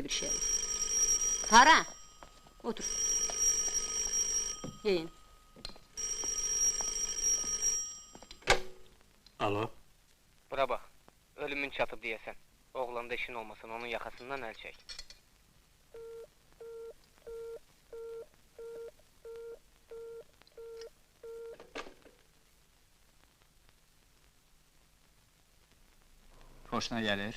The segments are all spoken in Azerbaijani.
bir şey. Tara! Otur. Yiyin. Alo, Bura bak, ölümün çatıb deyəsən. Oğlanda işin olmasın, onun yakasından el çək. Xoşuna gəlir.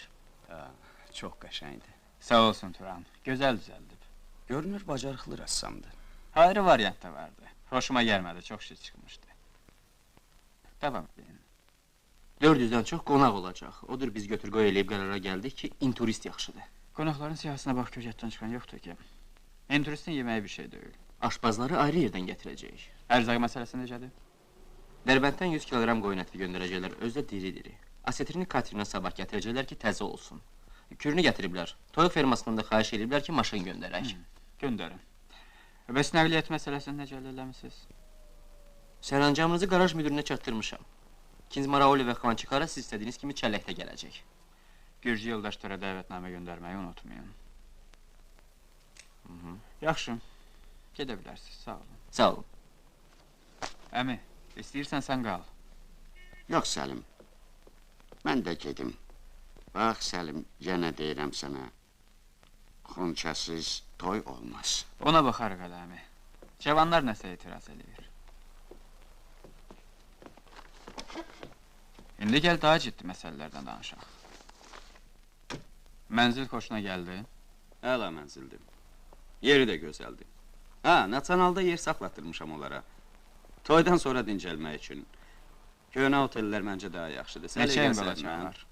Çox qəşəngdir. Sağ olsun Turan, gözəl düzəldib. Görünür, bacarıqlı rəssamdır. Ayrı variant da vardı. Xoşuma gəlmədi, çox şey çıxmışdı. Davam edin. 400-dən çox qonaq olacaq. Odur biz götür-qoy eləyib qərara gəldik ki, inturist yaxşıdır. Qonaqların siyahısına bax, kökətdən çıxan yoxdur ki. Turistin yeməyi bir şey deyil. Aşpazları ayrı yerdən gətirəcəyik. Ərzaq məsələsi necədir? Dərbənddən 100 kilogram qoyun əti göndərəcəklər, özü də diri-diri. Asetrini Katrinə sabah gətirəcəklər ki, təzə olsun. Kürünü gətiriblər. Toyuq fermasından da xahiş ediblər ki, maşın göndərək. Göndərin. Bəs nəqliyyat məsələsini necə eləmisiniz? Sərəncamınızı qaraj müdürünə çatdırmışam. İkinci Maraoli və Xvançikara siz istədiyiniz kimi çəlləkdə gələcək. Gürcü yoldaşlara dəvətnamə göndərməyi unutmayın. Yaxşı, gedə bilərsiniz, sağ olun. Sağ olun. Əmi, istəyirsən sən qal. Yox, Səlim. Mən də gedim. Bax, Səlim, yenə deyirəm sənə. Xonçasız toy olmaz. Ona baxarıq hələ əmi. Cavanlar nəsə etiraz edir. İndi gəl daha ciddi məsələlərdən danışaq. Mənzil xoşuna gəldi. Əla mənzildir. Yeri də gözəldir. Naçanalda yer saxlatdırmışam onlara. Toydan sonra dincəlmək üçün. Köhnə otellər məncə daha yaxşıdır. Neçə il qalacaqlar?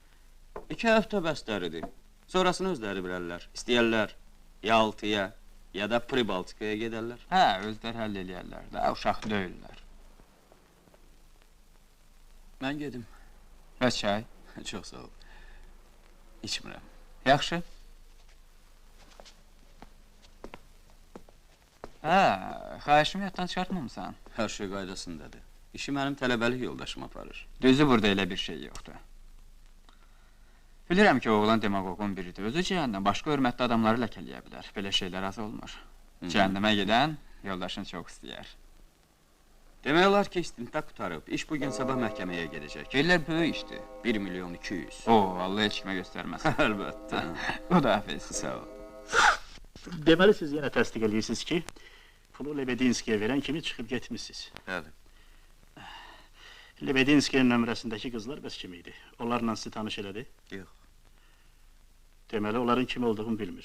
2 həftə bəsləridir. Sonrasını özləri bilərlər. İstəyərlər ya Altıya, ya da Pribaltikaya gedərlər. Hə, özləri həll eləyərlər, daha uşaq deyirlər. Mən gedim. Bəs çay? Çox sağ ol. İçmirəm. Yaxşı. Hə, xahişimi yaddan çıxartmamısan. Hər şey qaydasındadır. İşi mənim tələbəlik yoldaşım aparır. Düzü burada elə bir şey yoxdur. Bilirəm ki, oğlan demagoqun biridir. Özü cəhənnəm, başqa hörmətli adamları ləkələyə bilər. Belə şeylər az olmur. Cəhənnəmə gedən yoldaşını çox istəyər. Demək olar ki, istintaq qutarıb. İş bugün sabah məhkəməyə gedəcək. Deyirlər, böyük işdir. 1.200.000. Allah heç kimə göstərməz. Əlbəttə. O da hafiz. Sağ ol. Deməli, siz yenə təsdiq edirsiniz ki, pulu Lebedinskiyə verən kimi çıxıb getmişsiniz. Bəli. Lebedinskinin nömrəsindəki qızlar bəs kim idi? Onlarla sizi tanış elədi? Yox. Deməli, onların kim olduğunu bilmirsiniz.